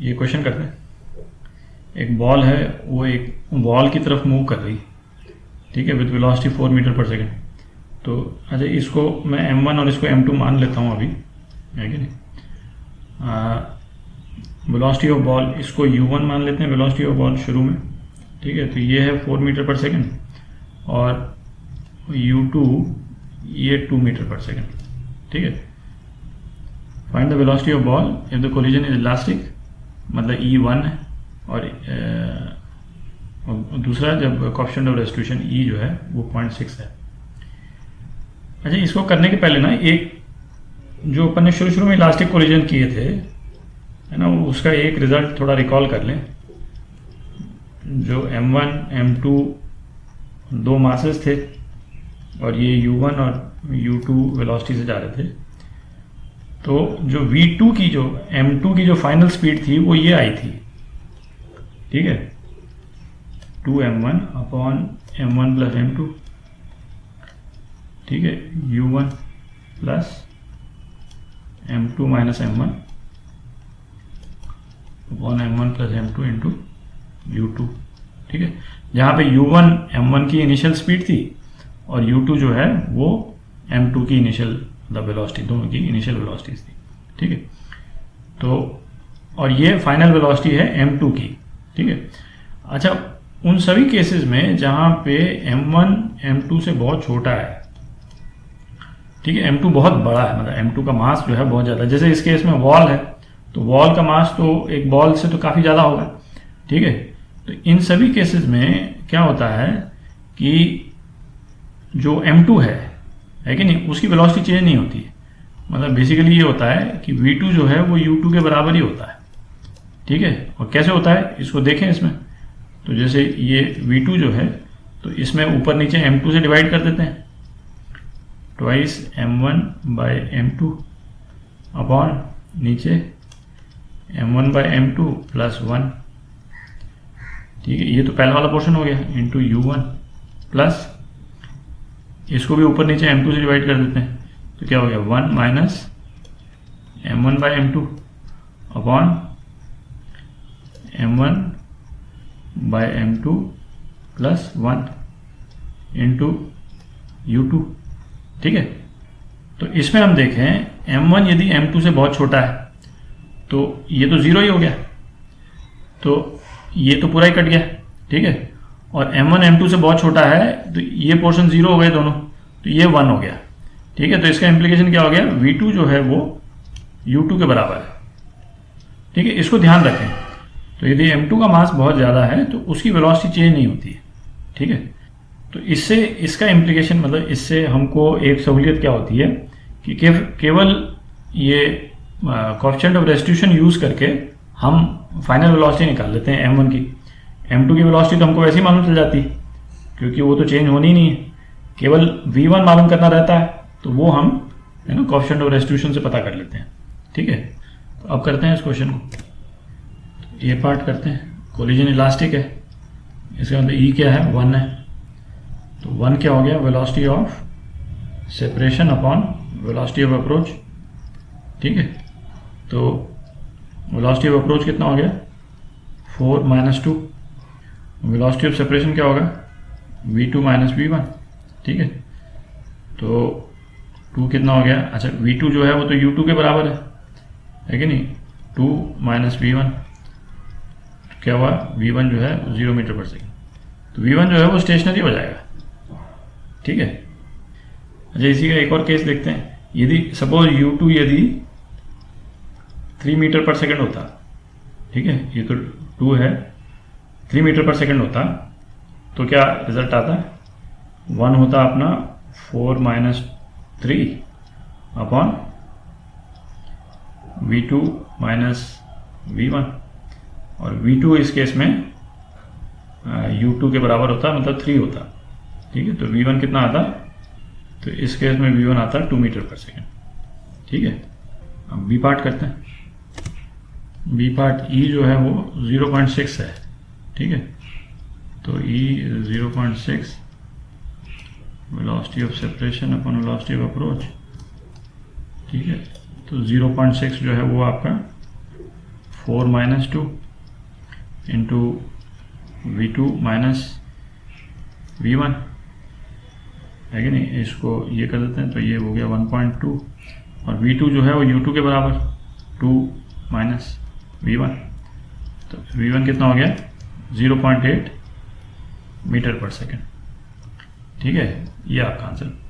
ये क्वेश्चन करते हैं। एक बॉल है, वो एक वॉल की तरफ मूव कर रही, ठीक है, विद वेलोसिटी 4 मीटर पर सेकेंड। तो अच्छा, इसको मैं m1 और इसको m2 मान लेता हूँ अभी, है कि नहीं। वेलोसिटी ऑफ बॉल, इसको u1 मान लेते हैं वेलोसिटी ऑफ बॉल शुरू में, ठीक है। तो ये है 4 मीटर पर सेकेंड और u2 ये 2 मीटर पर सेकेंड, ठीक है। Find the velocity of ball if the collision is elastic, मतलब E1 है, और दूसरा जब कोएफिशिएंट ऑफ रेस्टिट्यूशन E जो है वो 0.6 है। अच्छा, इसको करने के पहले ना एक जो अपन ने शुरू में इलास्टिक कोलिजन किए थे, है ना, उसका एक रिजल्ट थोड़ा रिकॉल कर लें। जो m1 m2 दो मासेस थे और ये u1 और u2 वेलोसिटी से जा रहे थे, तो जो v2 की जो m2 की जो फाइनल स्पीड थी वो ये आई थी, ठीक है, 2m1 upon m1 plus m2, ठीक है, u1 plus m2 minus m1 upon m1 plus m2 into u2, ठीक है। जहाँ पे u1 m1 की इनिशियल स्पीड थी और u2 जो है वो m2 की इनिशियल वेलोसिटी, दोनों की इनिशियल वेलोसिटीज थी, ठीक है। तो और ये फाइनल वेलोसिटी है m2 की, ठीक है। अच्छा, उन सभी केसेस में जहाँ पे m1 m2 से बहुत छोटा है, ठीक है, m2 बहुत बड़ा है, मतलब m2 का मास जो है बहुत ज़्यादा, जैसे इस केस में वॉल है तो वॉल का मास तो एक बॉल से तो काफ़ी ज़्यादा होगा, ठीक है। तो इन सभी केसेस में क्या होता है कि जो m2 है कि नहीं, उसकी वेलोसिटी चेंज नहीं होती है। मतलब बेसिकली ये होता है कि v2 जो है वो u2 के बराबर ही होता है, ठीक है। और कैसे होता है इसको देखें इसमें। तो जैसे ये v2 जो है, तो इसमें ऊपर नीचे m2 से डिवाइड कर देते हैं, twice m1 by m2 upon नीचे m1 बाय m2 प्लस 1, ठीक है। ये तो पहला वाला पोर्शन हो गया, इंटू u1 प्लस इसको भी ऊपर नीचे m2 से डिवाइड कर देते हैं, तो क्या हो गया 1 minus m1 by m2 upon m1 by m2 plus 1 into u2, ठीक है। तो इसमें हम देखें m1 यदि m2 से बहुत छोटा है तो ये तो 0 ही हो गया, तो ये तो पूरा ही कट गया, ठीक है। और m1 m2 से बहुत छोटा है तो ये पोर्शन 0 हो गए दोनों, तो ये 1 हो गया, ठीक है। तो इसका इम्प्लीकेशन क्या हो गया, v2 जो है वो u2 के बराबर है, ठीक है। इसको ध्यान रखें। तो यदि m2 का मास बहुत ज़्यादा है तो उसकी वेलोसिटी चेंज नहीं होती है, ठीक है। तो इससे इसका इम्प्लीकेशन, मतलब इससे हमको एक सहूलियत क्या होती है कि केवल ये कोएफिशिएंट ऑफ रेस्टिट्यूशन यूज़ करके हम फाइनल वेलोसिटी निकाल लेते हैं m1 की। m2 की वेलोसिटी तो हमको वैसे ही मालूम चल जाती है क्योंकि वो तो चेंज होनी ही नहीं है, केवल v1 मालूम करना रहता है, तो वो हम, है ना, कोएफिशिएंट ऑफ रेस्टिट्यूशन से पता कर लेते हैं, ठीक है। तो अब करते हैं इस क्वेश्चन को, ये पार्ट करते हैं। कोलिजन इलास्टिक है, इसका मतलब E क्या है, 1 है, तो 1 क्या हो गया, velocity of separation upon velocity of approach, ठीक है। तो वेलोसिटी ऑफ अप्रोच कितना हो गया, 4 माइनस 2, वेलोसिटी ऑफ सेपरेशन क्या होगा, v2 माइनस v1, ठीक है। तो 2 कितना हो गया, अच्छा v2 जो है वो तो u2 के बराबर है कि नहीं, 2 माइनस v1, क्या हुआ, v1 जो है 0 मीटर पर सेकेंड, तो v1 जो है वो स्टेशनरी हो जाएगा, ठीक है। अच्छा, इसी का एक और केस देखते हैं। यदि सपोज u2 यदि 3 मीटर पर सेकेंड होता, ठीक है, ये तो 2 है, 3 मीटर पर सेकेंड होता, तो क्या रिजल्ट आता है, 1 होता अपना 4 minus 3 upon v2 minus v1, और v2 इस केस में u2 के बराबर होता, मतलब 3 होता, ठीक है। तो v1 कितना आता, तो इस केस में v1 आता 2 मीटर पर सेकेंड, ठीक है। अब b पार्ट करते हैं। b पार्ट E जो है वो 0.6 है, ठीक है। तो E 0.6 velocity of separation upon velocity of approach, ठीक है। तो 0.6 जो है वो आपका 4 minus 2 into V2 minus V1 है कि नहीं, इसको ये कर देते हैं तो ये हो गया 1.2 और V2 जो है वो U2 के बराबर 2 माइनस V1, तो V1 कितना हो गया 0.8 मीटर पर सेकेंड। ठीक है, ये आपका आंसर।